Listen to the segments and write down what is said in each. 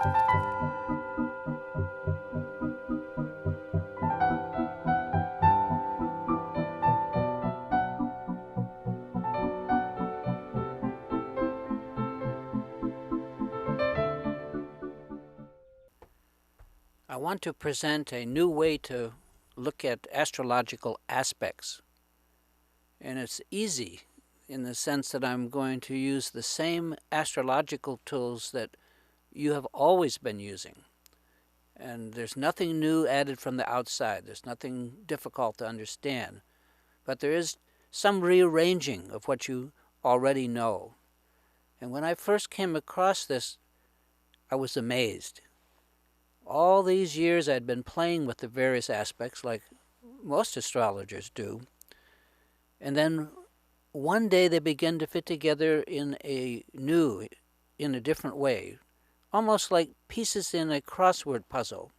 I want to present a new way to look at astrological aspects. And it's easy in the sense that I'm going to use the same astrological tools that you have always been using. And there's nothing new added from the outside. There's nothing difficult to understand. But there is some rearranging of what you already know. And when I first came across this, I was amazed. All these years I'd been playing with the various aspects like most astrologers do. And then one day they begin to fit together in a different way, almost like pieces in a crossword puzzle.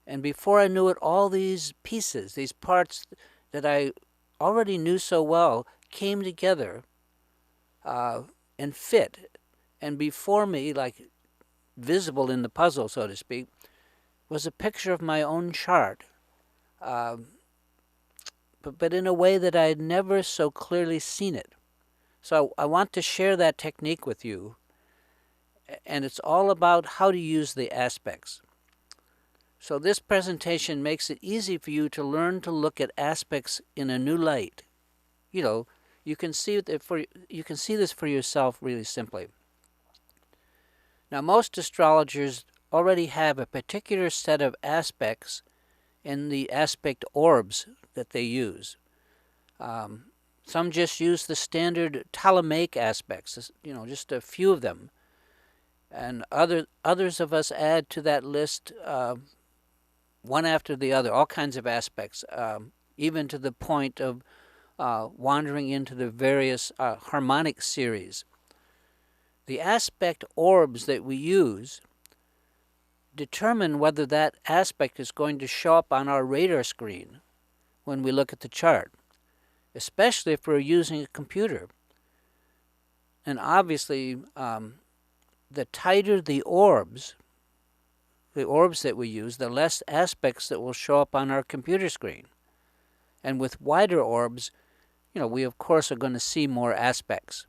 And before I knew it, all these pieces, these parts that I already knew so well, came together and fit. And before me, like visible in the puzzle, so to speak, was a picture of my own chart, but in a way that I had never so clearly seen it. So I want to share that technique with you, and it's all about how to use the aspects. So this presentation makes it easy for you to learn to look at aspects in a new light. You can see this for yourself really simply. Now, most astrologers already have a particular set of aspects in the aspect orbs that they use. Some just use the standard Ptolemaic aspects, just a few of them. And others of us add to that list one after the other, all kinds of aspects, even to the point of wandering into the various harmonic series. The aspect orbs that we use determine whether that aspect is going to show up on our radar screen when we look at the chart, especially if we're using a computer. And obviously, the tighter the orbs that we use, the less aspects that will show up on our computer screen. And with wider orbs, we of course are going to see more aspects.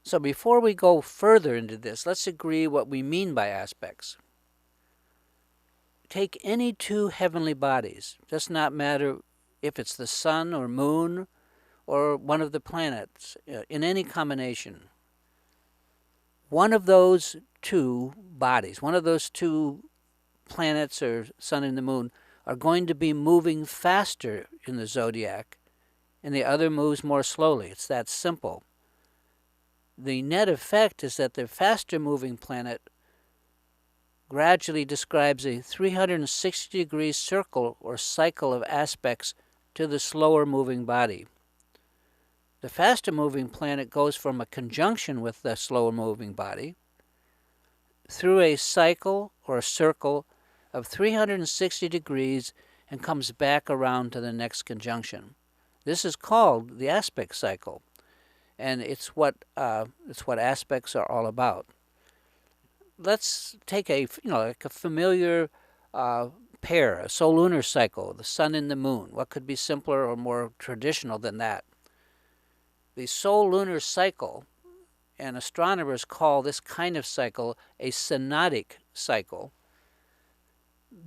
So before we go further into this, let's agree what we mean by aspects. Take any two heavenly bodies. It does not matter if it's the sun or moon or one of the planets, in any combination. One of those two bodies, one of those two planets or sun and the moon, are going to be moving faster in the zodiac, and the other moves more slowly. It's that simple. The net effect is that the faster moving planet gradually describes a 360-degree circle or cycle of aspects to the slower moving body. The faster moving planet goes from a conjunction with the slower moving body through a cycle or a circle of 360 degrees and comes back around to the next conjunction. This is called the aspect cycle. And it's what aspects are all about. Let's take a familiar pair, a solar-lunar cycle, the sun and the moon. What could be simpler or more traditional than that? The solar-lunar cycle, and astronomers call this kind of cycle a synodic cycle,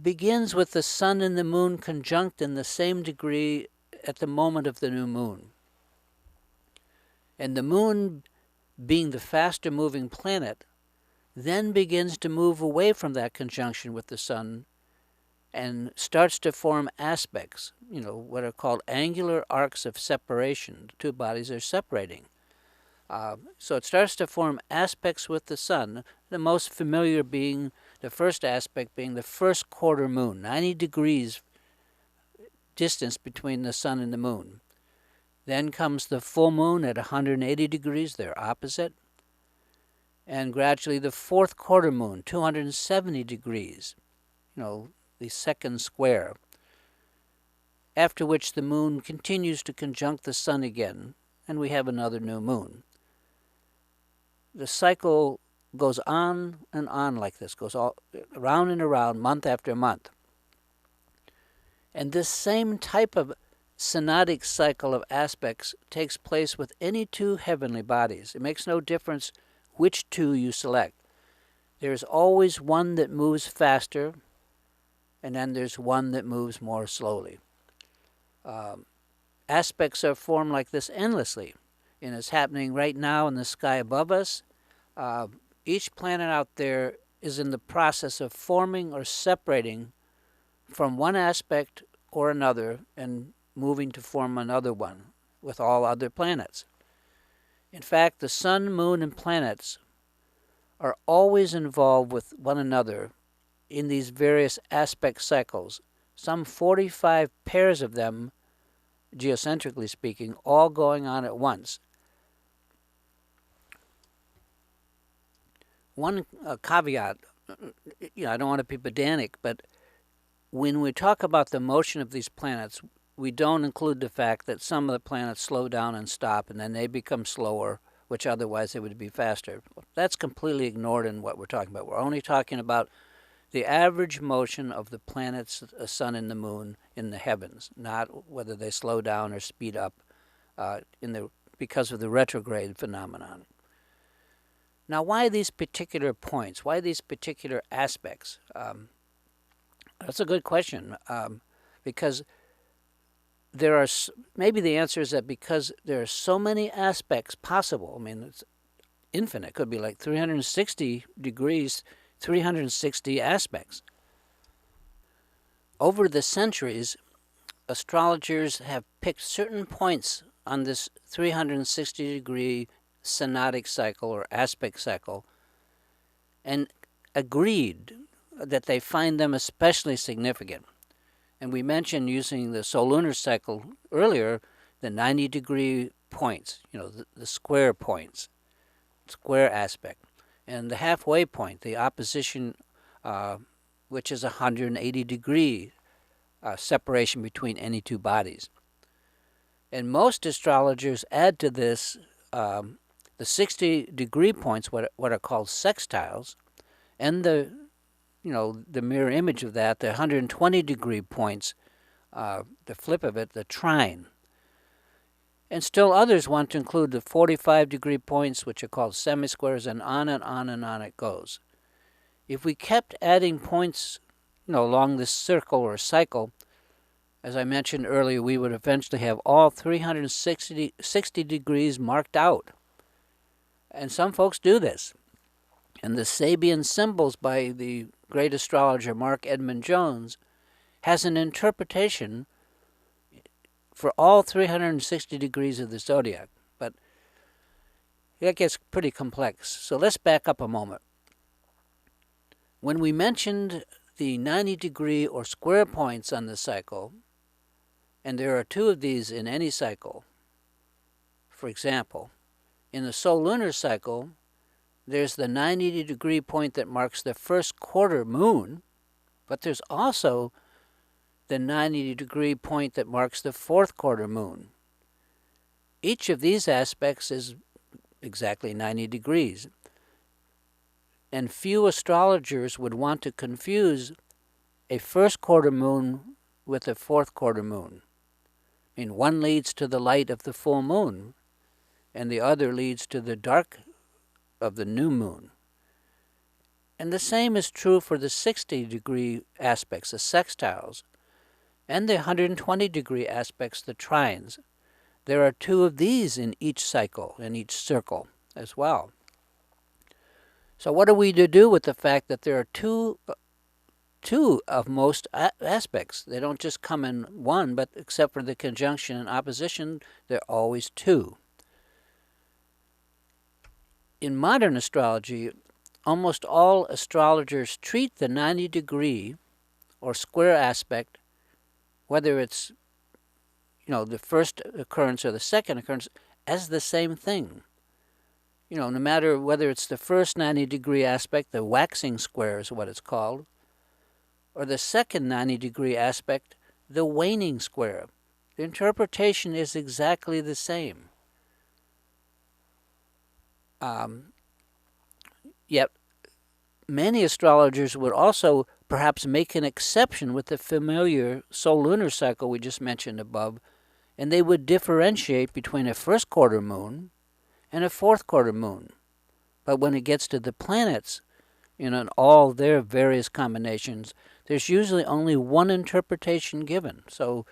begins with the sun and the moon conjunct in the same degree at the moment of the new moon. And the moon, being the faster moving planet, then begins to move away from that conjunction with the sun and starts to form aspects, what are called angular arcs of separation. The two bodies are separating. So it starts to form aspects with the sun, the most familiar being the first aspect being the first quarter moon, 90 degrees distance between the sun and the moon. Then comes the full moon at 180 degrees, they're opposite. And gradually the fourth quarter moon, 270 degrees, the second square. After which the moon continues to conjunct the sun again, and we have another new moon. the cycle goes on and on like this, goes all around and around, month after month. And this same type of synodic cycle of aspects takes place with any two heavenly bodies. It makes no difference which two you select. There's always one that moves faster, and then there's one that moves more slowly. Aspects are formed like this endlessly, and it's happening right now in the sky above us. Each planet out there is in the process of forming or separating from one aspect or another and moving to form another one with all other planets. In fact, the sun, moon, and planets are always involved with one another in these various aspect cycles, some 45 pairs of them, geocentrically speaking, all going on at once. One caveat, I don't want to be pedantic, but when we talk about the motion of these planets, we don't include the fact that some of the planets slow down and stop, and then they become slower, which otherwise they would be faster. That's completely ignored in what we're talking about. We're only talking about the average motion of the planets, the sun and the moon in the heavens, not whether they slow down or speed up because of the retrograde phenomenon. Now, why these particular points? Why these particular aspects? That's a good question, because there are, maybe the answer is that because there are so many aspects possible. I mean, it's infinite. It could be like 360 degrees, 360 aspects. Over the centuries, astrologers have picked certain points on this 360-degree synodic cycle or aspect cycle and agreed that they find them especially significant. And we mentioned using the solar-lunar cycle earlier, the 90-degree points, the square points, square aspect, and the halfway point, the opposition, which is 180-degree separation between any two bodies. And most astrologers add to this the 60-degree points, what are called sextiles, and the mirror image of that, the 120-degree points, the flip of it, the trine. And still others want to include the 45-degree points, which are called semisquares, and on and on and on it goes. If we kept adding points, along this circle or cycle, as I mentioned earlier, we would eventually have all 360 degrees marked out. And some folks do this. And the Sabian symbols by the great astrologer Mark Edmund Jones has an interpretation for all 360 degrees of the zodiac. But that gets pretty complex. So let's back up a moment. When we mentioned the 90-degree or square points on the cycle, and there are two of these in any cycle, for example, in the solar-lunar cycle, there's the 90-degree point that marks the first quarter moon, but there's also the 90-degree point that marks the fourth quarter moon. Each of these aspects is exactly 90 degrees. And few astrologers would want to confuse a first quarter moon with a fourth quarter moon. I mean, one leads to the light of the full moon, and the other leads to the dark of the new moon. And the same is true for the 60-degree aspects, the sextiles, and the 120-degree aspects, the trines. There are two of these in each cycle, in each circle as well. So what are we to do with the fact that there are two of most aspects? They don't just come in one, but except for the conjunction and opposition, there are always two. In modern astrology, almost all astrologers treat the 90-degree or square aspect, whether it's the first occurrence or the second occurrence, as the same thing. No matter whether it's the first 90-degree aspect, the waxing square is what it's called, or the second 90-degree aspect, the waning square. The interpretation is exactly the same. Yet many astrologers would also perhaps make an exception with the familiar solar-lunar cycle we just mentioned above, and they would differentiate between a first quarter moon and a fourth quarter moon. But when it gets to the planets, in all their various combinations, there's usually only one interpretation given. So,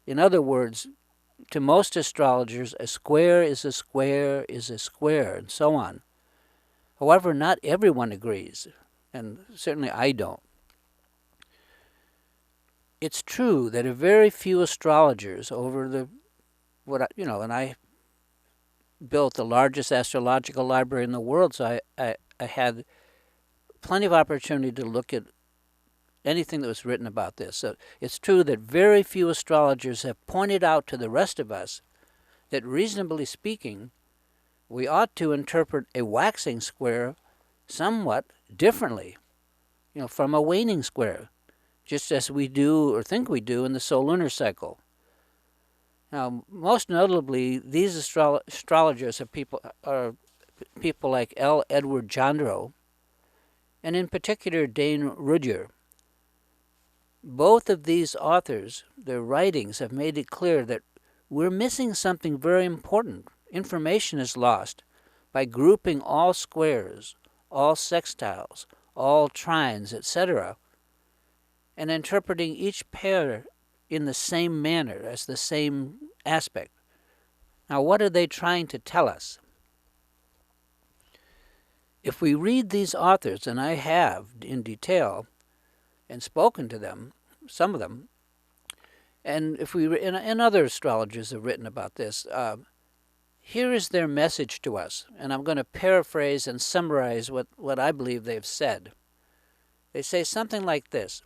in other words, to most astrologers, a square is a square is a square, and so on. However, not everyone agrees, and certainly I don't. It's true that a very few astrologers over and I built the largest astrological library in the world, so I had plenty of opportunity to look at anything that was written about this. So it's true that very few astrologers have pointed out to the rest of us that, reasonably speaking, we ought to interpret a waxing square somewhat differently, from a waning square, just as we do or think we do in the solar-lunar cycle. Now, most notably, these astrologers are people like L. Edward Jandro, and in particular Dane Rudhyar. Both of these authors, their writings have made it clear that we're missing something very important. Information is lost by grouping all squares, all sextiles, all trines, etc., and interpreting each pair in the same manner as the same aspect. Now, what are they trying to tell us? If we read these authors, and I have in detail and spoken to them, some of them, and and other astrologers have written about this, here is their message to us, and I'm going to paraphrase and summarize what I believe they've said. They say something like this: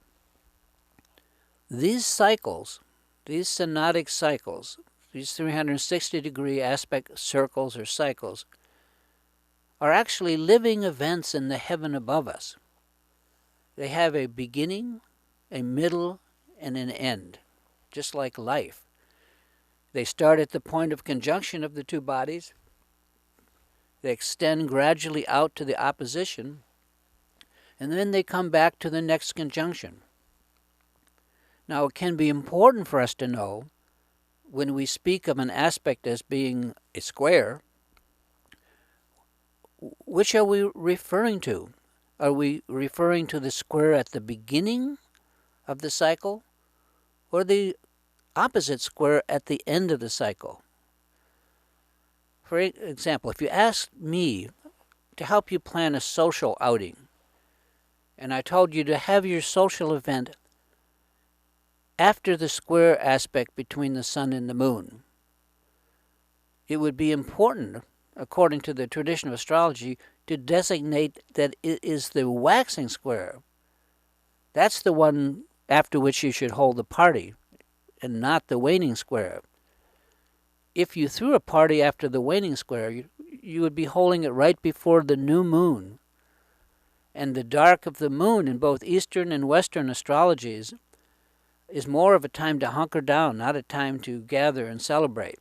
these cycles, these synodic cycles, these 360-degree aspect circles or cycles, are actually living events in the heaven above us. They have a beginning, a middle, and an end, just like life. They start at the point of conjunction of the two bodies. They extend gradually out to the opposition, and then they come back to the next conjunction. Now, it can be important for us to know, when we speak of an aspect as being a square, which are we referring to? Are we referring to the square at the beginning of the cycle, or the opposite square at the end of the cycle? For example, if you asked me to help you plan a social outing, and I told you to have your social event after the square aspect between the sun and the moon, it would be important, according to the tradition of astrology, to designate that it is the waxing square. That's the one after which you should hold the party, and not the waning square. If you threw a party after the waning square, you would be holding it right before the new moon. And the dark of the moon in both Eastern and Western astrologies is more of a time to hunker down, not a time to gather and celebrate.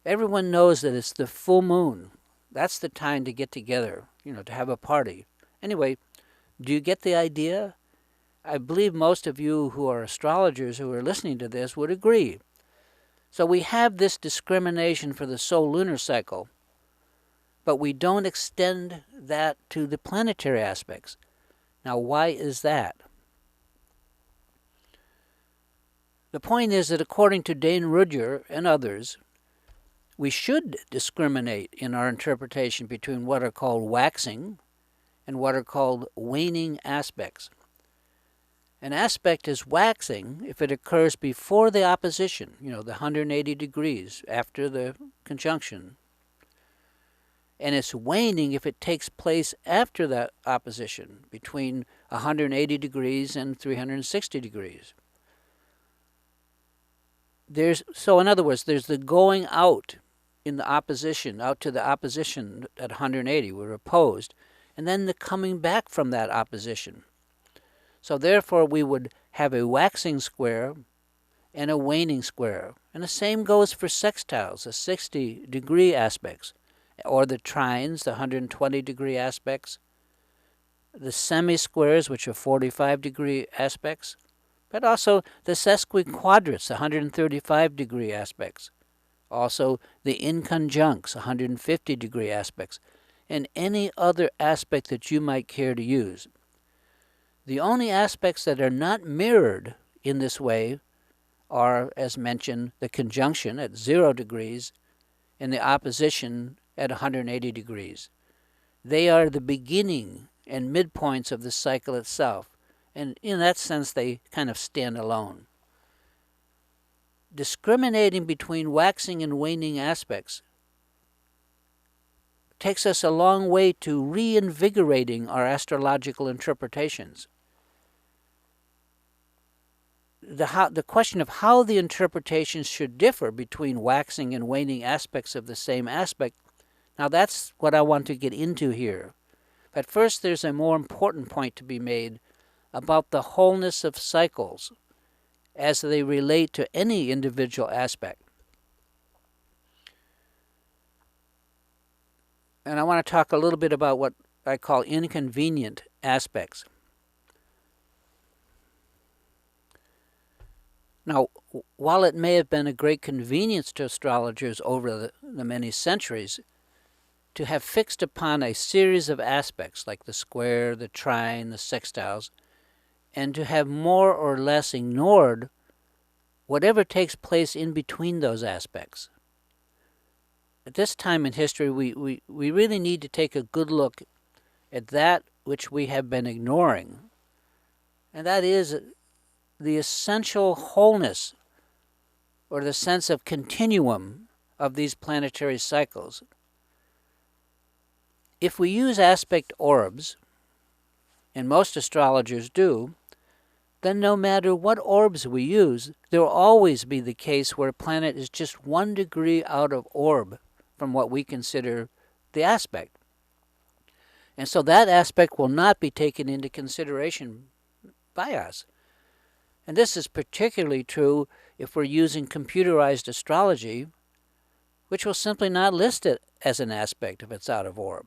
Everyone knows that it's the full moon. That's the time to get together, to have a party. Anyway, do you get the idea? I believe most of you who are astrologers who are listening to this would agree. So we have this discrimination for the solar-lunar cycle, but we don't extend that to the planetary aspects. Now, why is that? The point is that according to Dane Rudhyar and others, we should discriminate in our interpretation between what are called waxing and what are called waning aspects. An aspect is waxing if it occurs before the opposition, the 180 degrees after the conjunction. And it's waning if it takes place after that opposition, between 180 degrees and 360 degrees. So in other words, there's the going out in the opposition, out to the opposition at 180, we're opposed, and then the coming back from that opposition. So therefore we would have a waxing square and a waning square. And the same goes for sextiles, the 60-degree aspects. or the trines, the 120-degree aspects, the semi-squares, which are 45-degree aspects, but also the sesquiquadrats, the 135-degree aspects, also the inconjuncts, 150-degree aspects, and any other aspect that you might care to use. The only aspects that are not mirrored in this way are, as mentioned, the conjunction at 0 degrees and the opposition at 180 degrees. They are the beginning and midpoints of the cycle itself, and in that sense they kind of stand alone. Discriminating between waxing and waning aspects takes us a long way to reinvigorating our astrological interpretations. The question of how the interpretations should differ between waxing and waning aspects of the same aspect, now that's what I want to get into here. But first there's a more important point to be made about the wholeness of cycles as they relate to any individual aspect. And I want to talk a little bit about what I call inconvenient aspects. Now, while it may have been a great convenience to astrologers over the many centuries to have fixed upon a series of aspects like the square, the trine, the sextiles, and to have more or less ignored whatever takes place in between those aspects. At this time in history, we really need to take a good look at that which we have been ignoring, and that is the essential wholeness or the sense of continuum of these planetary cycles. If we use aspect orbs, and most astrologers do, then no matter what orbs we use, there will always be the case where a planet is just 1 degree out of orb from what we consider the aspect. And so that aspect will not be taken into consideration by us. And this is particularly true if we're using computerized astrology, which will simply not list it as an aspect if it's out of orb.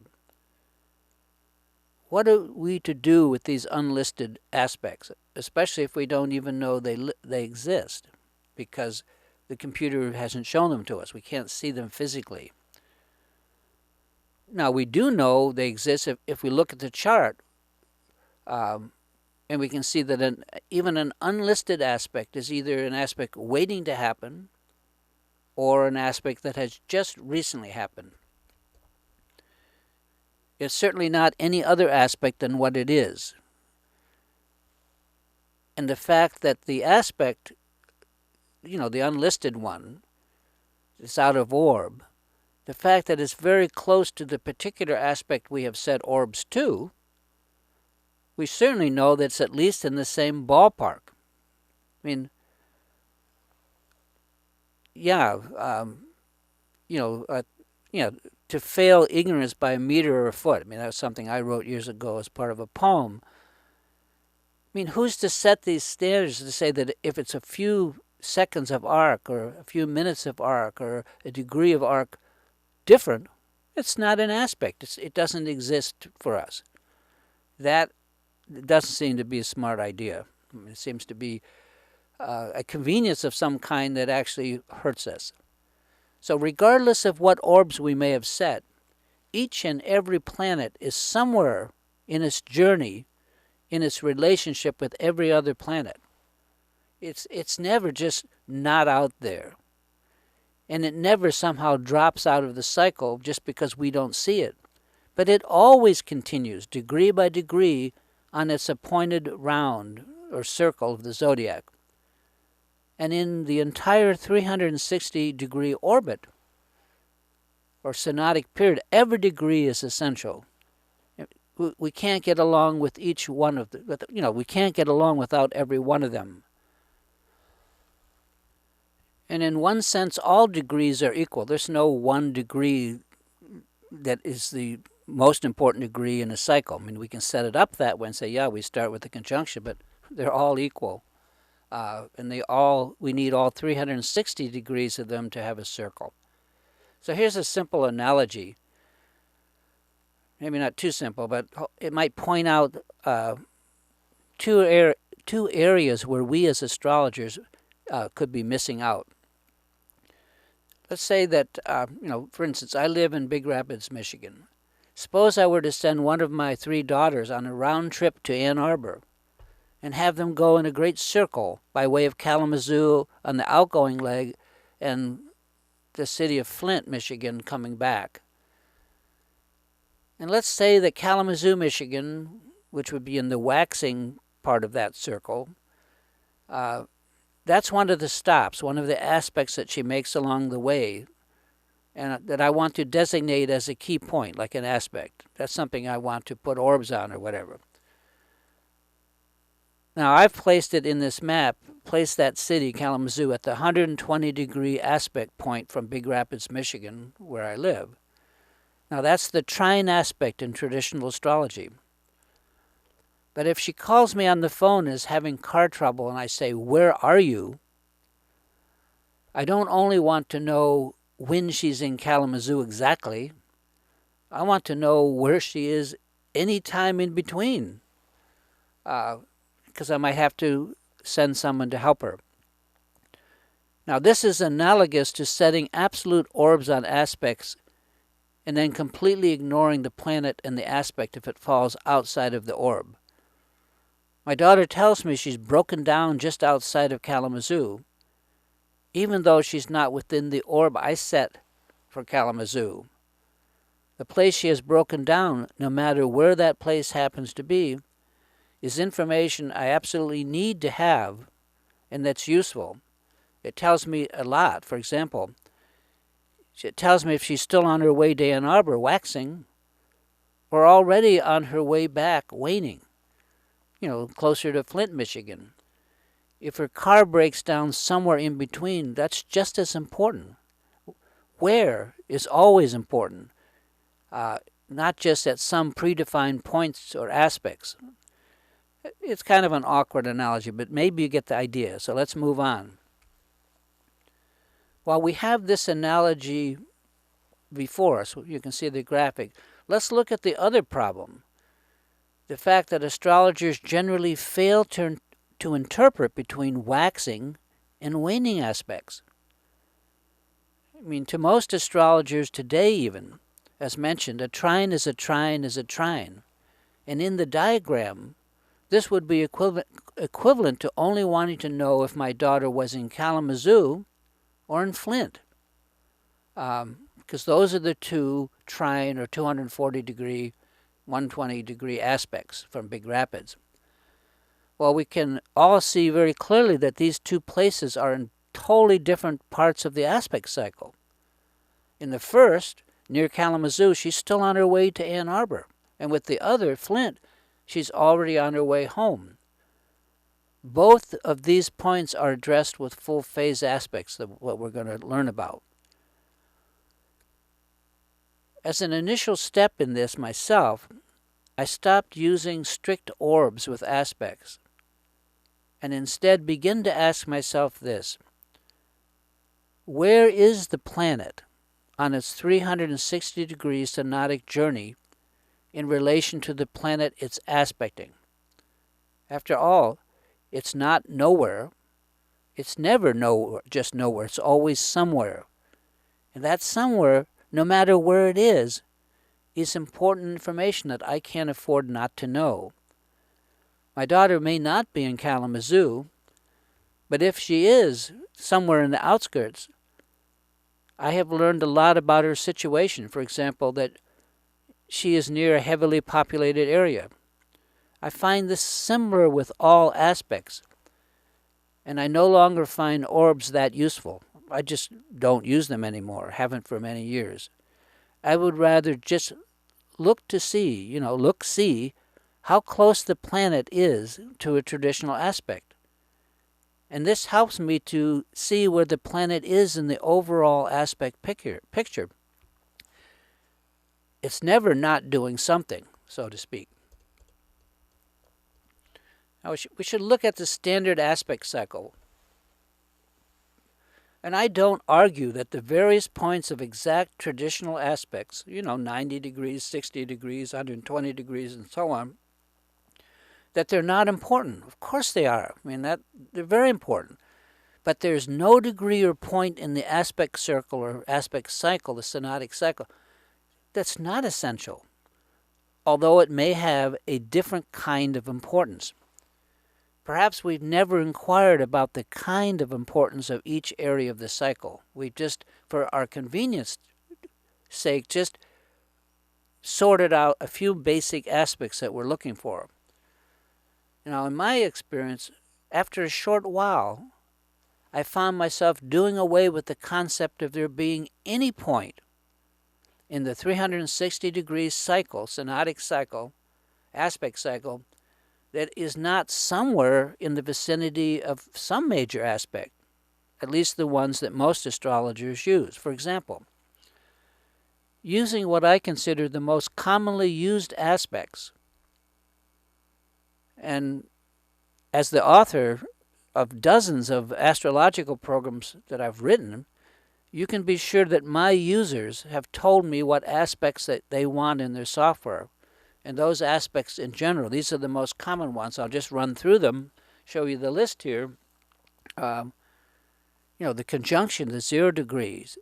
What are we to do with these unlisted aspects, especially if we don't even know they exist, because the computer hasn't shown them to us. We can't see them physically. Now, we do know they exist if we look at the chart, and we can see that even an unlisted aspect is either an aspect waiting to happen or an aspect that has just recently happened. It's certainly not any other aspect than what it is. And the fact that the aspect, the unlisted one, is out of orb, the fact that it's very close to the particular aspect we have set orbs to, we certainly know that it's at least in the same ballpark. I mean, to fail ignorance by a meter or a foot. I mean, that was something I wrote years ago as part of a poem. I mean, who's to set these standards to say that if it's a few seconds of arc or a few minutes of arc or a degree of arc different, it's not an aspect. It doesn't exist for us. That doesn't seem to be a smart idea. I mean, it seems to be a convenience of some kind that actually hurts us. So regardless of what orbs we may have set, each and every planet is somewhere in its journey, in its relationship with every other planet. It's never just not out there. And it never somehow drops out of the cycle just because we don't see it. But it always continues, degree by degree, on its appointed round or circle of the zodiac. And in the entire 360-degree orbit or synodic period, every degree is essential. We can't get along with each one of we can't get along without every one of them. And in one sense, all degrees are equal. There's no one degree that is the most important degree in a cycle. I mean, we can set it up that way and say, we start with the conjunction, but they're all equal. And we need all 360 degrees of them to have a circle. So here's a simple analogy. maybe not too simple, but it might point out two areas where we as astrologers could be missing out. Let's say that, for instance, I live in Big Rapids, Michigan. Suppose I were to send one of my 3 daughters on a round trip to Ann Arbor and have them go in a great circle by way of Kalamazoo on the outgoing leg and the city of Flint, Michigan, coming back. And let's say that Kalamazoo, Michigan, which would be in the waxing part of that circle, that's one of the stops, one of the aspects that she makes along the way, and that I want to designate as a key point, like an aspect. That's something I want to put orbs on or whatever. Now, I've placed it in this map, placed that city, Kalamazoo, at the 120-degree aspect point from Big Rapids, Michigan, where I live. Now, that's the trine aspect in traditional astrology. But if she calls me on the phone as having car trouble and I say, "Where are you?" I don't only want to know when she's in Kalamazoo exactly. I want to know where she is any time in between, because I might have to send someone to help her. Now, this is analogous to setting absolute orbs on aspects and then completely ignoring the planet and the aspect if it falls outside of the orb. My daughter tells me she's broken down just outside of Kalamazoo, even though she's not within the orb I set for Kalamazoo. The place she has broken down, no matter where that place happens to be, is information I absolutely need to have and that's useful. It tells me a lot. For example, it tells me if she's still on her way to Ann Arbor waxing or already on her way back waning, closer to Flint, Michigan. If her car breaks down somewhere in between, that's just as important. Where is always important, not just at some predefined points or aspects. It's kind of an awkward analogy, but maybe you get the idea, so let's move on. While we have this analogy before us, you can see the graphic, let's look at the other problem. The fact that astrologers generally fail to interpret between waxing and waning aspects. I mean, to most astrologers today even, as mentioned, a trine is a trine is a trine. And in the diagram, this would be equivalent to only wanting to know if my daughter was in Kalamazoo or in Flint. Because those are the two trine or 240-degree 120-degree aspects from Big Rapids. Well, we can all see very clearly that these two places are in totally different parts of the aspect cycle. In the first, near Kalamazoo, she's still on her way to Ann Arbor. And with the other, Flint, she's already on her way home. Both of these points are addressed with full phase aspects, what we're going to learn about. As an initial step in this myself, I stopped using strict orbs with aspects and instead begin to ask myself this: where is the planet on its 360-degree synodic journey in relation to the planet it's aspecting? After all, it's not nowhere. It's never nowhere, just nowhere. It's always somewhere. And that somewhere, no matter where it is important information that I can't afford not to know. My daughter may not be in Kalamazoo, but if she is somewhere in the outskirts, I have learned a lot about her situation. For example, that she is near a heavily populated area. I find this similar with all aspects, and I no longer find orbs that useful. I just don't use them anymore, haven't for many years. I would rather just look to see, see how close the planet is to a traditional aspect. And this helps me to see where the planet is in the overall aspect picture. It's never not doing something, so to speak. Now we should look at the standard aspect cycle. And I don't argue that the various points of exact traditional aspects, 90 degrees, 60 degrees, 120 degrees, and so on, that they're not important. Of course they are. I mean, they're very important. But there's no degree or point in the aspect circle or aspect cycle, the synodic cycle, that's not essential, although it may have a different kind of importance. Perhaps we've never inquired about the kind of importance of each area of the cycle. We've just, for our convenience sake, just sorted out a few basic aspects that we're looking for. Now, in my experience, after a short while, I found myself doing away with the concept of there being any point in the 360 degree cycle, synodic cycle, aspect cycle, that is not somewhere in the vicinity of some major aspect, at least the ones that most astrologers use. For example, using what I consider the most commonly used aspects, and as the author of dozens of astrological programs that I've written, you can be sure that my users have told me what aspects that they want in their software. And those aspects in general, these are the most common ones. I'll just run through them, show you the list here. The conjunction, the 0 degrees,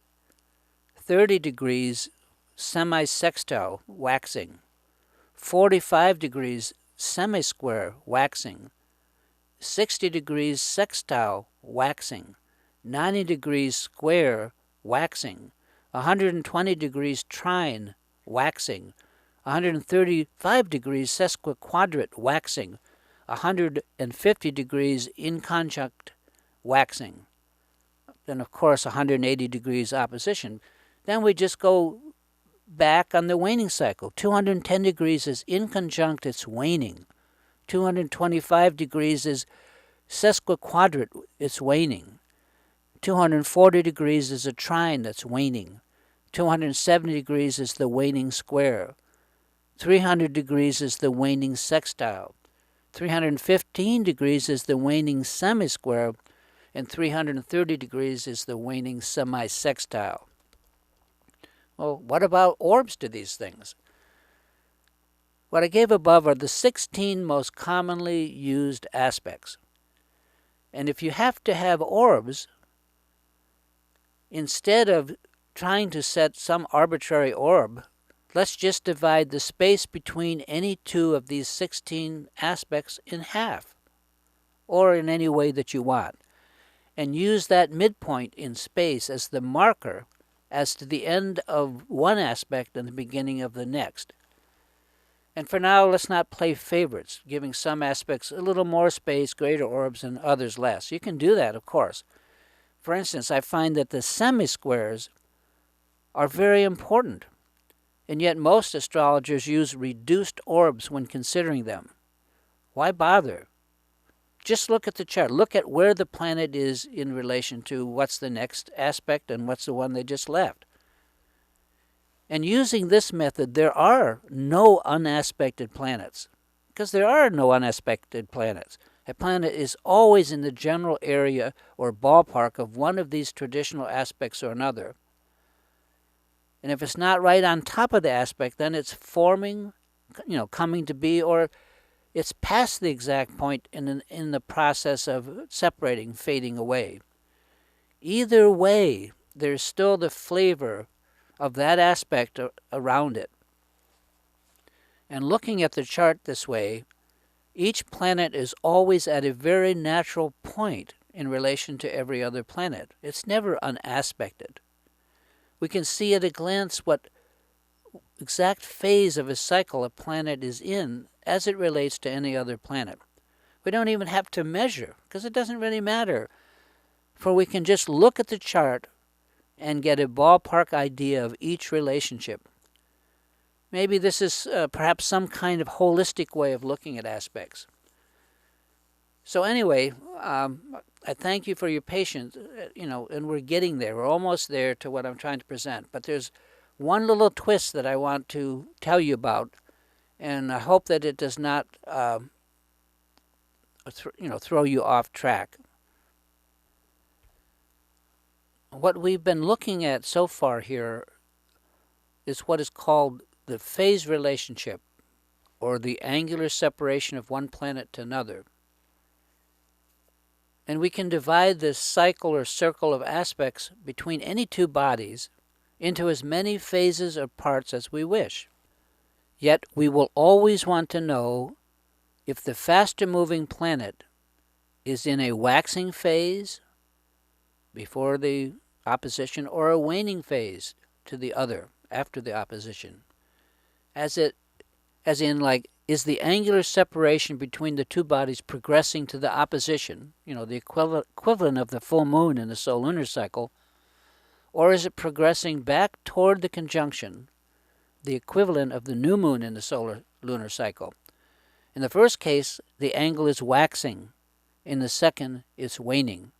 30 degrees semi-sextile waxing, 45 degrees semi-square waxing, 60 degrees sextile waxing, 90 degrees square waxing, 120 degrees trine waxing, 135 degrees sesquiquadrate waxing, 150 degrees inconjunct waxing. Then, of course, 180 degrees opposition. Then we just go back on the waning cycle. 210 degrees is inconjunct, it's waning. 225 degrees is sesquiquadrate, it's waning. 240 degrees is a trine, that's waning. 270 degrees is the waning square. 300 degrees is the waning sextile. 315 degrees is the waning semisquare. And 330 degrees is the waning semisextile. Well, what about orbs to these things? What I gave above are the 16 most commonly used aspects. And if you have to have orbs, instead of trying to set some arbitrary orb, let's just divide the space between any two of these 16 aspects in half, or in any way that you want, and use that midpoint in space as the marker as to the end of one aspect and the beginning of the next. And for now, let's not play favorites, giving some aspects a little more space, greater orbs, and others less. You can do that, of course. For instance, I find that the semisquares are very important, and yet most astrologers use reduced orbs when considering them. Why bother? Just look at the chart. Look at where the planet is in relation to what's the next aspect and what's the one they just left. And using this method, there are no unaspected planets, because there are no unaspected planets. A planet is always in the general area or ballpark of one of these traditional aspects or another. And if it's not right on top of the aspect, then it's forming, coming to be, or it's past the exact point in the process of separating, fading away. Either way, there's still the flavor of that aspect around it. And looking at the chart this way, each planet is always at a very natural point in relation to every other planet. It's never unaspected. We can see at a glance what exact phase of a cycle a planet is in as it relates to any other planet. We don't even have to measure, because it doesn't really matter, for we can just look at the chart and get a ballpark idea of each relationship. Maybe this is perhaps some kind of holistic way of looking at aspects. So anyway, I thank you for your patience, and we're getting there. We're almost there to what I'm trying to present. But there's one little twist that I want to tell you about, and I hope that it does not throw you off track. what we've been looking at so far here is what is called the phase relationship, or the angular separation of one planet to another. And we can divide this cycle or circle of aspects between any two bodies into as many phases or parts as we wish. Yet we will always want to know if the faster moving planet is in a waxing phase before the opposition or a waning phase to the other after the opposition. As in, like, is the angular separation between the two bodies progressing to the opposition, the equivalent of the full moon in the solar-lunar cycle, or is it progressing back toward the conjunction, the equivalent of the new moon in the solar-lunar cycle? In the first case, the angle is waxing. In the second, it's waning.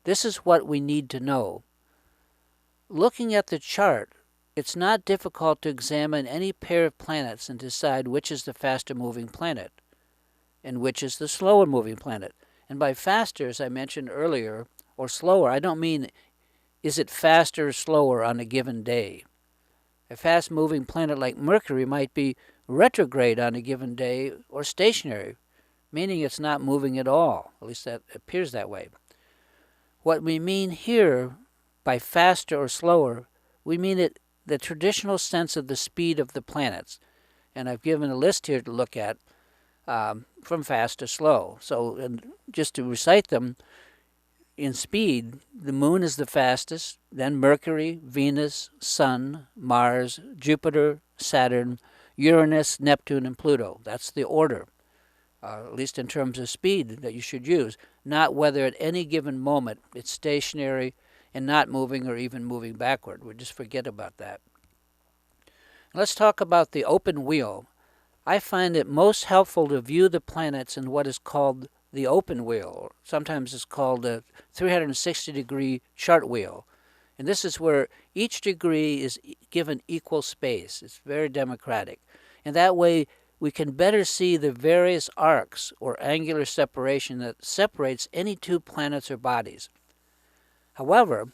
This is what we need to know. Looking at the chart, it's not difficult to examine any pair of planets and decide which is the faster moving planet and which is the slower moving planet. And by faster, as I mentioned earlier, or slower, I don't mean is it faster or slower on a given day. A fast moving planet like Mercury might be retrograde on a given day or stationary, meaning it's not moving at all. At least that appears that way. What we mean here by faster or slower, we mean the traditional sense of the speed of the planets. And I've given a list here to look at from fast to slow. So just to recite them, in speed, the moon is the fastest, then Mercury, Venus, Sun, Mars, Jupiter, Saturn, Uranus, Neptune, and Pluto. That's the order, at least in terms of speed that you should use, not whether at any given moment it's stationary and not moving or even moving backward. We just forget about that. Let's talk about the open wheel. I find it most helpful to view the planets in what is called the open wheel, or sometimes it's called a 360-degree chart wheel. And this is where each degree is given equal space. It's very democratic. And that way we can better see the various arcs or angular separation that separates any two planets or bodies. However,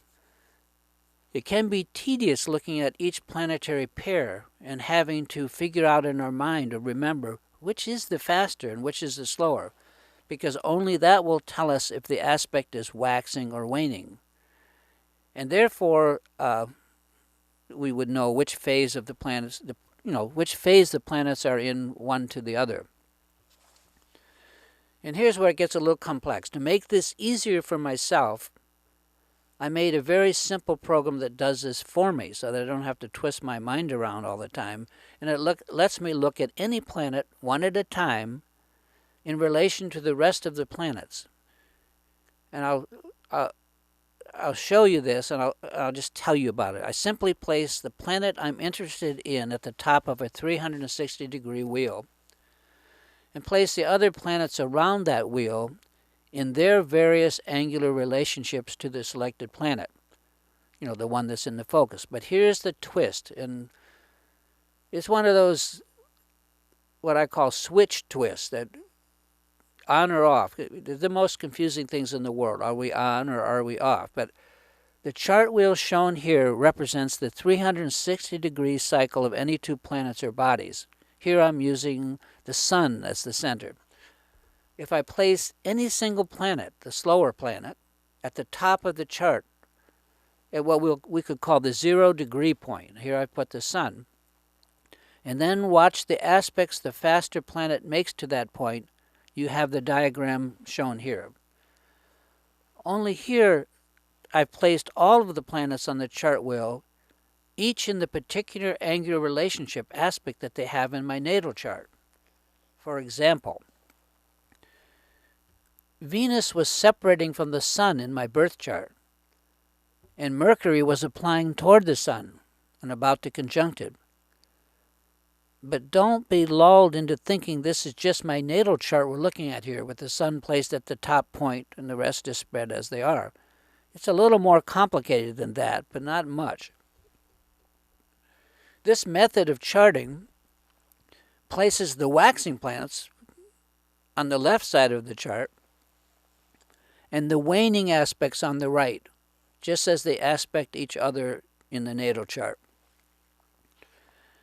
it can be tedious looking at each planetary pair and having to figure out in our mind or remember which is the faster and which is the slower, because only that will tell us if the aspect is waxing or waning. And therefore, we would know which phase of the planets, which phase the planets are in one to the other. And here's where it gets a little complex. To make this easier for myself, I made a very simple program that does this for me so that I don't have to twist my mind around all the time. And it lets me look at any planet one at a time in relation to the rest of the planets. And I'll show you this, and I'll just tell you about it. I simply place the planet I'm interested in at the top of a 360-degree wheel and place the other planets around that wheel in their various angular relationships to the selected planet, the one that's in the focus. But here's the twist, and it's one of those what I call switch twists, that on or off. They're the most confusing things in the world. Are we on or are we off? But the chart wheel shown here represents the 360-degree cycle of any two planets or bodies. Here I'm using the sun as the center. If I place any single planet, the slower planet, at the top of the chart, at what we could call the 0-degree point, here I put the sun, and then watch the aspects the faster planet makes to that point, you have the diagram shown here. Only here I've placed all of the planets on the chart wheel, each in the particular angular relationship aspect that they have in my natal chart. For example, Venus was separating from the sun in my birth chart, and Mercury was applying toward the sun and about to conjunct it. But don't be lulled into thinking this is just my natal chart we're looking at here, with the sun placed at the top point and the rest is spread as they are. It's a little more complicated than that, but not much. This method of charting places the waxing planets on the left side of the chart and the waning aspects on the right. just as they aspect each other in the natal chart.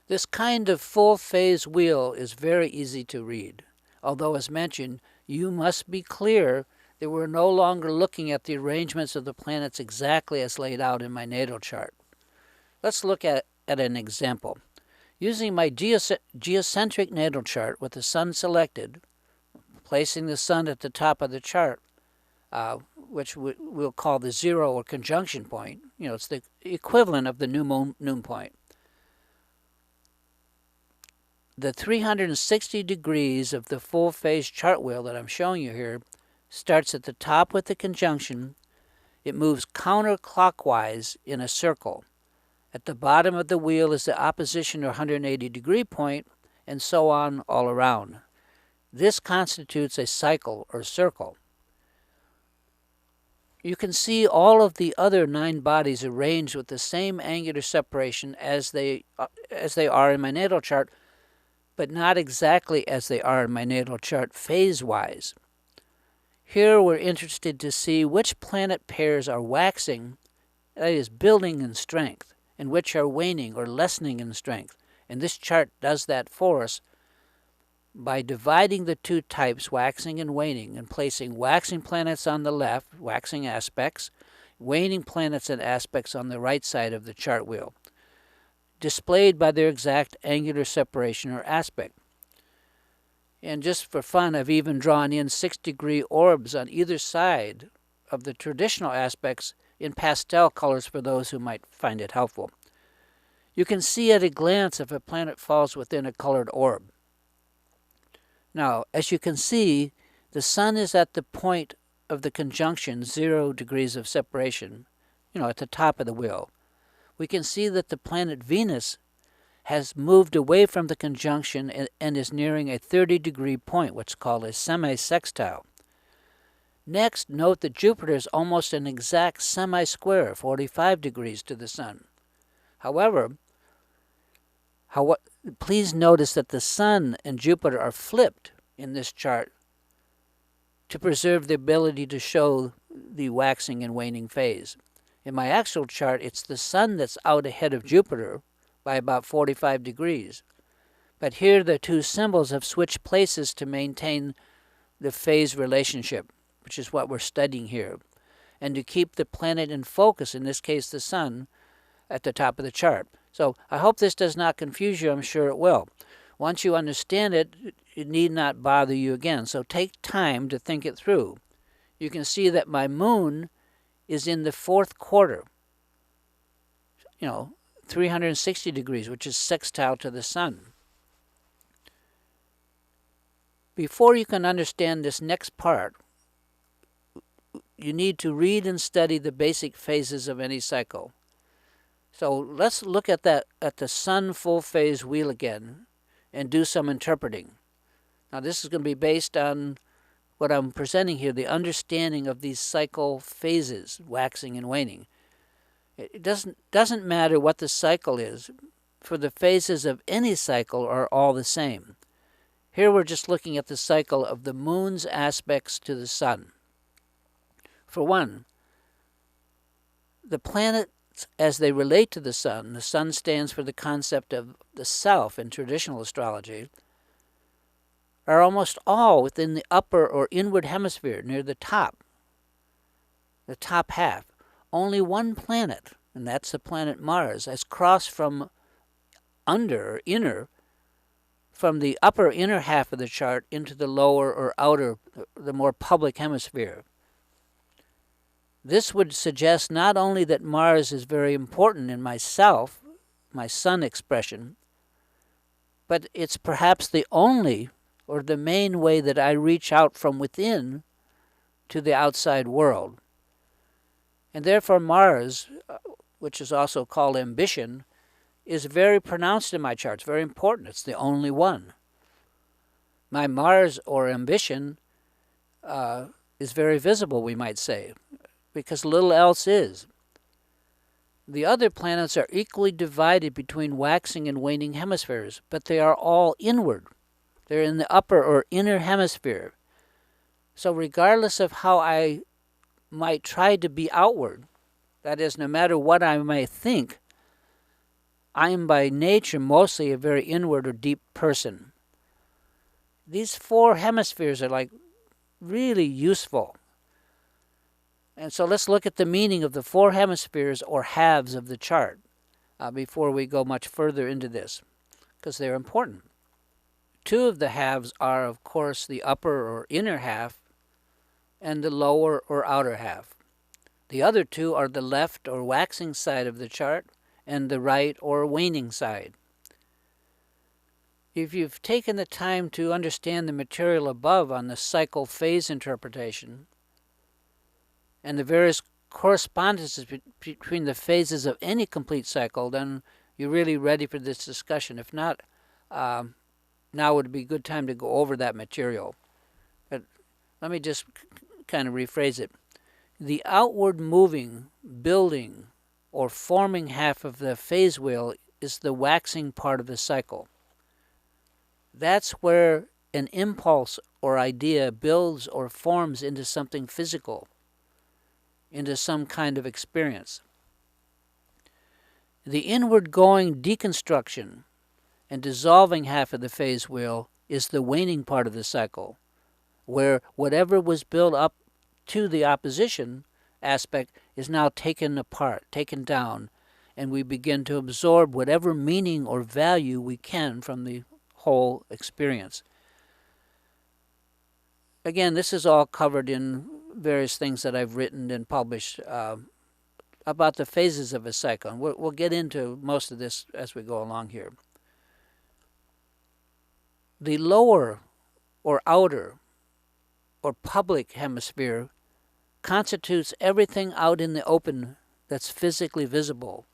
This kind of full phase wheel is very easy to read, although as mentioned, you must be clear that we're no longer looking at the arrangements of the planets exactly as laid out in my natal chart. Let's look at an example. Using my geocentric natal chart with the sun selected, placing the sun at the top of the chart, which we'll call the zero or conjunction point. It's the equivalent of the new noon point. The 360 degrees of the full phase chart wheel that I'm showing you here starts at the top with the conjunction. It moves counterclockwise in a circle. At the bottom of the wheel is the opposition or 180 degree point, and so on all around. This constitutes a cycle or circle. You can see all of the other 9 bodies arranged with the same angular separation as they are in my natal chart, but not exactly as they are in my natal chart phase-wise. Here we're interested to see which planet pairs are waxing, that is, building in strength, and which are waning or lessening in strength. And this chart does that for us by dividing the two types, waxing and waning, and placing waxing planets on the left, waxing aspects, waning planets and aspects on the right side of the chart wheel, displayed by their exact angular separation or aspect. And just for fun, I've even drawn in 6-degree orbs on either side of the traditional aspects in pastel colors for those who might find it helpful. You can see at a glance if a planet falls within a colored orb. Now, as you can see, the sun is at the point of the conjunction, 0 degrees of separation, at the top of the wheel. We can see that the planet Venus has moved away from the conjunction and is nearing a 30-degree point, what's called a semi-sextile. Next, note that Jupiter is almost an exact semi-square, 45 degrees to the sun. However, please notice that the sun and Jupiter are flipped in this chart to preserve the ability to show the waxing and waning phase. In my actual chart, it's the sun that's out ahead of Jupiter by about 45 degrees. But here the two symbols have switched places to maintain the phase relationship, which is what we're studying here, and to keep the planet in focus, in this case the sun, at the top of the chart. So I hope this does not confuse you. I'm sure it will. Once you understand it, it need not bother you again. So take time to think it through. You can see that my moon is in the 4th quarter, 360 degrees, which is sextile to the sun. Before you can understand this next part, you need to read and study the basic phases of any cycle. So let's look at the sun full phase wheel again and do some interpreting. Now this is going to be based on what I'm presenting here, the understanding of these cycle phases, waxing and waning. It doesn't matter what the cycle is, for the phases of any cycle are all the same. Here we're just looking at the cycle of the moon's aspects to the sun. For one, the planets as they relate to the sun stands for the concept of the self in traditional astrology, are almost all within the upper or inward hemisphere near the top half. Only one planet, and that's the planet Mars, has crossed from from the upper inner half of the chart into the lower or outer, the more public hemisphere. This would suggest not only that Mars is very important in myself, my sun expression, but it's perhaps the only or the main way that I reach out from within to the outside world. And therefore Mars, which is also called ambition, is very pronounced in my chart. It's very important. It's the only one. My Mars or ambition is very visible, we might say, because little else is. The other planets are equally divided between waxing and waning hemispheres, but they are all inward. They're in the upper or inner hemisphere. So regardless of how I might try to be outward, That is, no matter what I may think, I am by nature mostly a very inward or deep person. These 4 hemispheres are like really useful. And so let's look at the meaning of the 4 hemispheres or halves of the chart before we go much further into this, because they're important. 2 of the halves are, of course, the upper or inner half and the lower or outer half. The other 2 are the left or waxing side of the chart and the right or waning side. If you've taken the time to understand the material above on the cycle phase interpretation and the various correspondences between the phases of any complete cycle, then you're really ready for this discussion. If not, now would be a good time to go over that material. But let me just kind of rephrase it. The outward moving, building, or forming half of the phase wheel is the waxing part of the cycle. That's where an impulse or idea builds or forms into something physical, into some kind of experience. The inward-going deconstruction and dissolving half of the phase wheel is the waning part of the cycle, where whatever was built up to the opposition aspect is now taken apart, taken down, and we begin to absorb whatever meaning or value we can from the whole experience. Again, this is all covered in various things that I've written and published about the phases of a cycle. And we'll get into most of this as we go along here. The lower or outer or public hemisphere constitutes everything out in the open that's physically visible,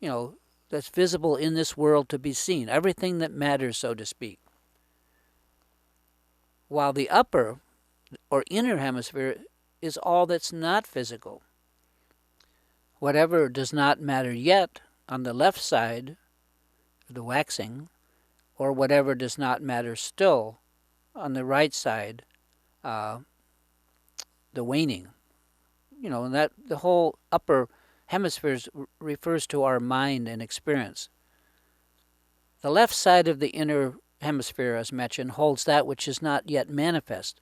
that's visible in this world to be seen, everything that matters, so to speak. While the upper or inner hemisphere is all that's not physical. Whatever does not matter yet on the left side, the waxing, or whatever does not matter still on the right side, the waning. And that the whole upper hemispheres refers to our mind and experience. The left side of the inner hemisphere, as mentioned, holds that which is not yet manifest,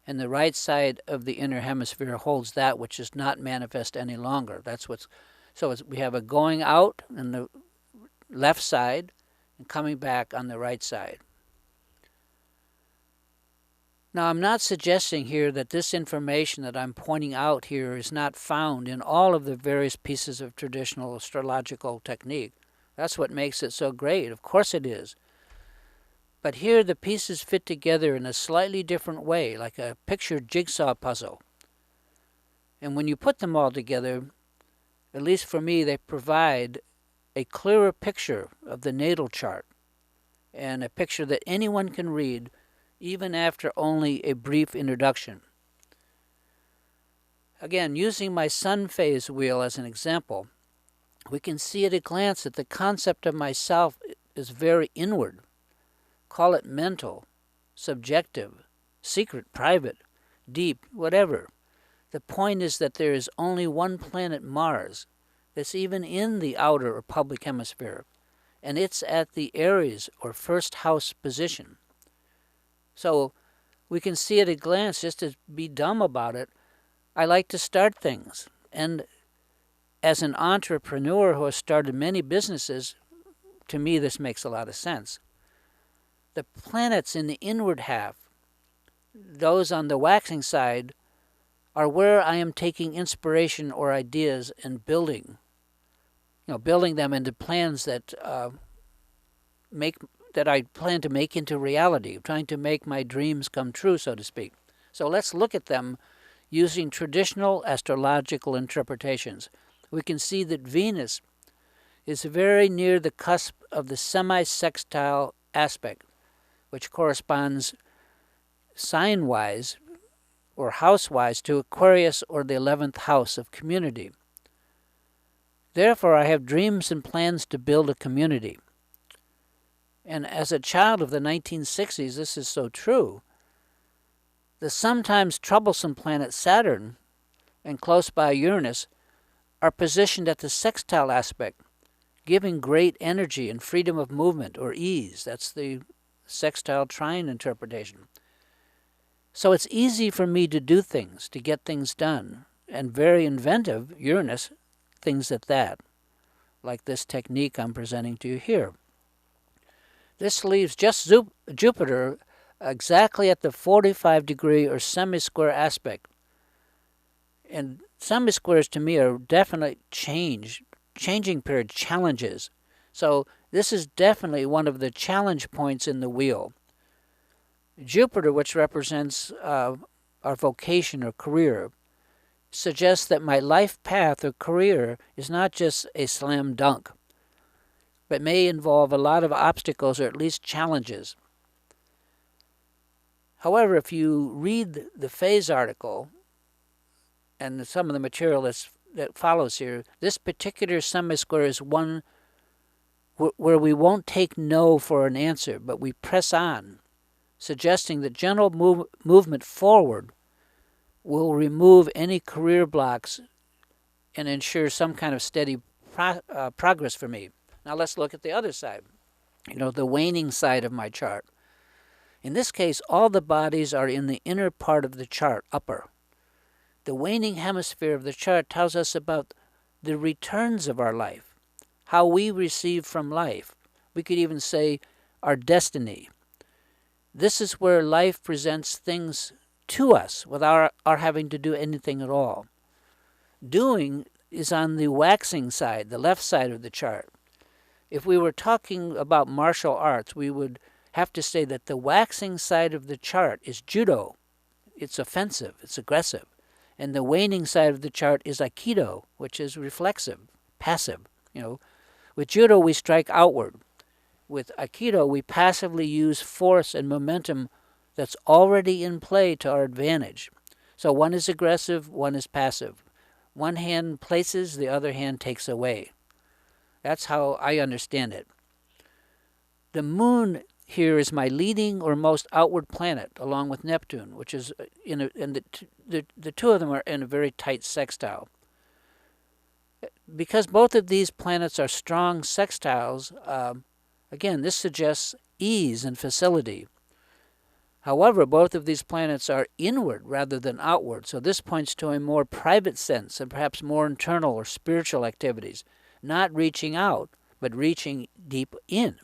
and the right side of the inner hemisphere holds that which is not manifest any longer. We have a going out on the left side and coming back on the right side. Now, I'm not suggesting here that this information that I'm pointing out here is not found in all of the various pieces of traditional astrological technique. That's what makes it so great. Of course it is. But here the pieces fit together in a slightly different way, like a picture jigsaw puzzle. And when you put them all together, at least for me, they provide a clearer picture of the natal chart, and a picture that anyone can read even after only a brief introduction. Again, using my sun phase wheel as an example, we can see at a glance that the concept of myself is very inward. Call it mental, subjective, secret, private, deep, whatever. The point is that there is only one planet, Mars, that's even in the outer or public hemisphere, and it's at the Aries or first house position. So we can see at a glance, just to be dumb about it, I like to start things. And as an entrepreneur who has started many businesses, to me this makes a lot of sense. The planets in the inward half, those on the waxing side, are where I am taking inspiration or ideas and building them into plans that I plan to make into reality, trying to make my dreams come true, so to speak. So let's look at them using traditional astrological interpretations. We can see that Venus is very near the cusp of the semi-sextile aspect, which corresponds sign-wise or house-wise to Aquarius or the 11th house of community. Therefore, I have dreams and plans to build a community. And as a child of the 1960s, this is so true. The sometimes troublesome planet Saturn and close by Uranus are positioned at the sextile aspect, giving great energy and freedom of movement or ease. That's the sextile trine interpretation. So it's easy for me to do things, to get things done, and very inventive, Uranus, things at that, like this technique I'm presenting to you here. This leaves just Jupiter exactly at the 45-degree or semi-square aspect. And semi-squares to me are definitely changing period, challenges. So this is definitely one of the challenge points in the wheel. Jupiter, which represents our vocation or career, suggests that my life path or career is not just a slam dunk, but may involve a lot of obstacles or at least challenges. However, if you read the phase article and some of the material that follows here, this particular semi-square is one where we won't take no for an answer, but we press on, suggesting that general movement forward will remove any career blocks and ensure some kind of steady progress for me. Now let's look at the other side, the waning side of my chart. In this case, all the bodies are in the inner part of the chart, upper. The waning hemisphere of the chart tells us about the returns of our life, how we receive from life. We could even say our destiny. This is where life presents things to us without our having to do anything at all. Doing is on the waxing side, the left side of the chart. If we were talking about martial arts, we would have to say that the waxing side of the chart is judo. It's offensive, it's aggressive. And the waning side of the chart is aikido, which is reflexive, passive. With judo, we strike outward. With aikido, we passively use force and momentum that's already in play to our advantage. So one is aggressive, one is passive. One hand places, the other hand takes away. That's how I understand it. The moon here is my leading or most outward planet, along with Neptune, which is the two of them are in a very tight sextile. Because both of these planets are strong sextiles, again, this suggests ease and facility. However, both of these planets are inward rather than outward, so this points to a more private sense and perhaps more internal or spiritual activities, not reaching out, but reaching deep in.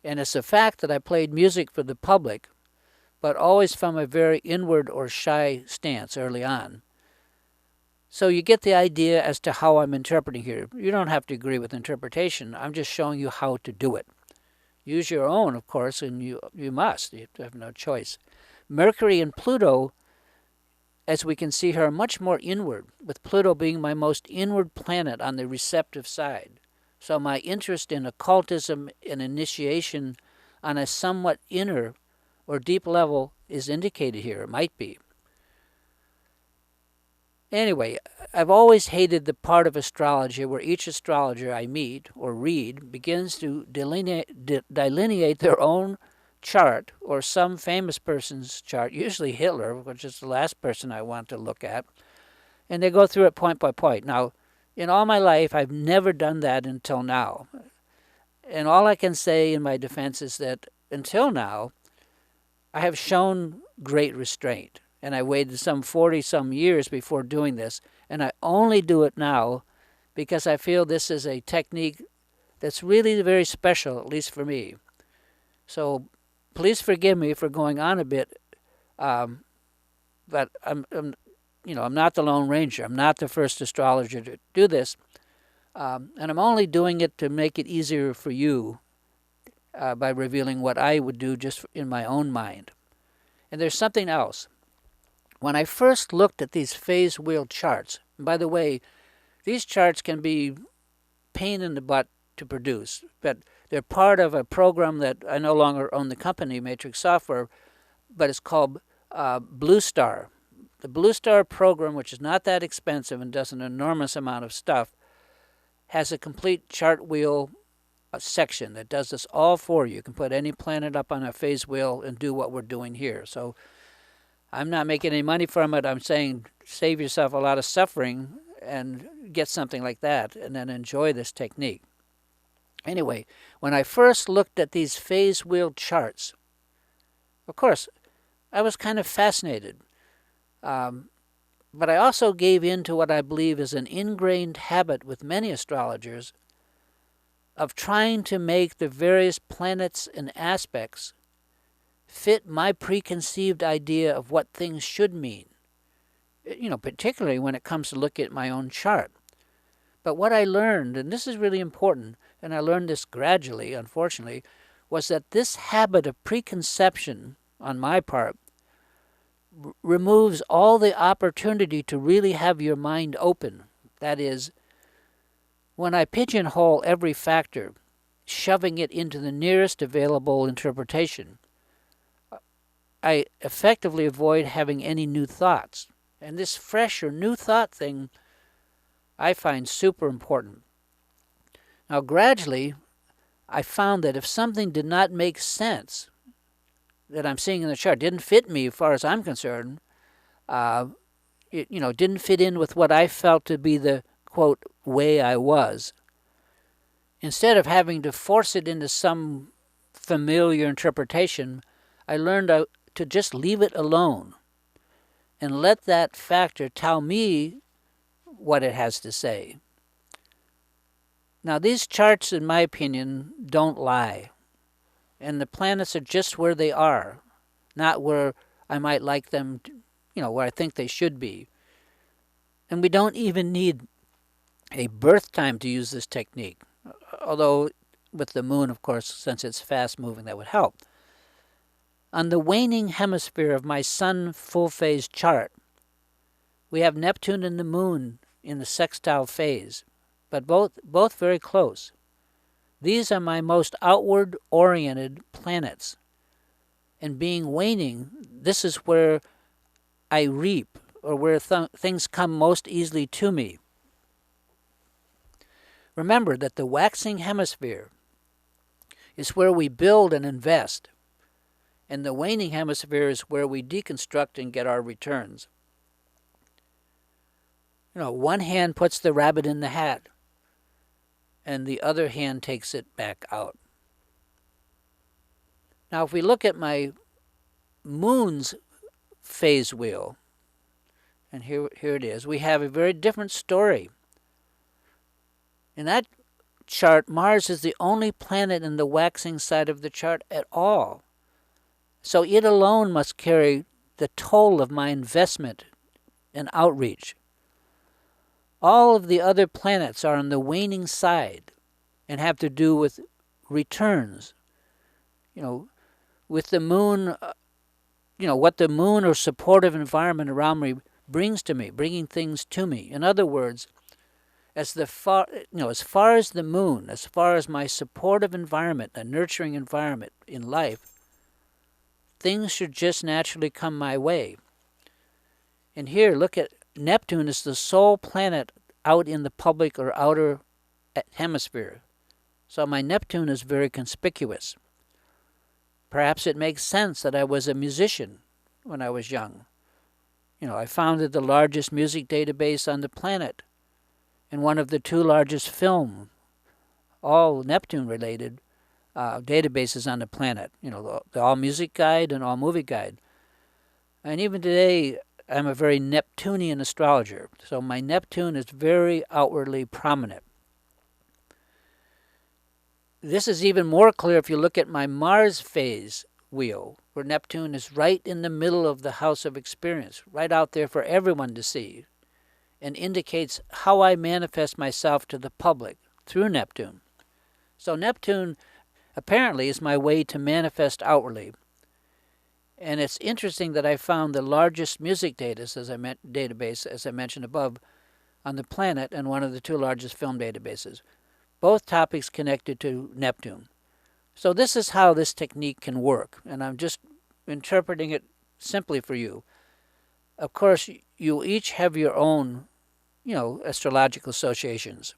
And it's a fact that I played music for the public, but always from a very inward or shy stance early on. So you get the idea as to how I'm interpreting here. You don't have to agree with interpretation. I'm just showing you how to do it. Use your own, of course, and you must. You have no choice. Mercury and Pluto, as we can see here, are much more inward, with Pluto being my most inward planet on the receptive side. So my interest in occultism and initiation on a somewhat inner or deep level is indicated here. It might be. Anyway, I've always hated the part of astrology where each astrologer I meet or read begins to delineate their own chart or some famous person's chart, usually Hitler, which is the last person I want to look at, and they go through it point by point. Now, in all my life, I've never done that until now. And all I can say in my defense is that until now, I have shown great restraint. And I waited some 40-some years before doing this. And I only do it now because I feel this is a technique that's really very special, at least for me. So please forgive me for going on a bit, but I'm not the Lone Ranger. I'm not the first astrologer to do this. And I'm only doing it to make it easier for you by revealing what I would do just in my own mind. And there's something else. When I first looked at these phase wheel charts, and by the way, these charts can be pain in the butt to produce, but they're part of a program that I no longer own the company, Matrix Software, but it's called Blue Star. The Blue Star program, which is not that expensive and does an enormous amount of stuff, has a complete chart wheel section that does this all for you. You can put any planet up on a phase wheel and do what we're doing here. So I'm not making any money from it. I'm saying save yourself a lot of suffering and get something like that and then enjoy this technique. Anyway, when I first looked at these phase wheel charts, of course, I was kind of fascinated. But I also gave in to what I believe is an ingrained habit with many astrologers of trying to make the various planets and aspects fit my preconceived idea of what things should mean, particularly when it comes to look at my own chart. But what I learned, and this is really important, and I learned this gradually, unfortunately, was that this habit of preconception on my part removes all the opportunity to really have your mind open. That is, when I pigeonhole every factor, shoving it into the nearest available interpretation, I effectively avoid having any new thoughts. And this fresh or new thought thing I find super important. Now, gradually, I found that if something did not make sense that I'm seeing in the chart, didn't fit me as far as I'm concerned, it didn't fit in with what I felt to be the, quote, way I was, instead of having to force it into some familiar interpretation, I learned to just leave it alone and let that factor tell me what it has to say. Now, these charts, in my opinion, don't lie. And the planets are just where they are, not where I might like them, where I think they should be. And we don't even need a birth time to use this technique, although with the moon, of course, since it's fast-moving, that would help. On the waning hemisphere of my sun full-phase chart, we have Neptune and the moon in the sextile phase, but both very close. These are my most outward-oriented planets. And being waning, this is where I reap, or where things come most easily to me. Remember that the waxing hemisphere is where we build and invest, and the waning hemisphere is where we deconstruct and get our returns. One hand puts the rabbit in the hat, and the other hand takes it back out. Now, if we look at my moon's phase wheel, and here it is, we have a very different story. In that chart, Mars is the only planet in the waxing side of the chart at all. So it alone must carry the toll of my investment and outreach. All of the other planets are on the waning side and have to do with returns. With the moon, what the moon or supportive environment around me brings to me, bringing things to me. In other words, as far as the moon, as far as my supportive environment, a nurturing environment in life, things should just naturally come my way. And here, look at Neptune is the sole planet out in the public or outer hemisphere. So my Neptune is very conspicuous. Perhaps it makes sense that I was a musician when I was young. I founded the largest music database on the planet and one of the two largest film, all Neptune-related databases on the planet. The All Music Guide and All Movie Guide. And even today, I'm a very Neptunian astrologer. So my Neptune is very outwardly prominent. This is even more clear if you look at my Mars phase wheel, where Neptune is right in the middle of the house of experience, right out there for everyone to see, and indicates how I manifest myself to the public through Neptune. So Neptune apparently is my way to manifest outwardly. And it's interesting that I found the largest music database, as I mentioned above, on the planet, and one of the two largest film databases. Both topics connected to Neptune. So this is how this technique can work, and I'm just interpreting it simply for you. Of course, you each have your own, astrological associations.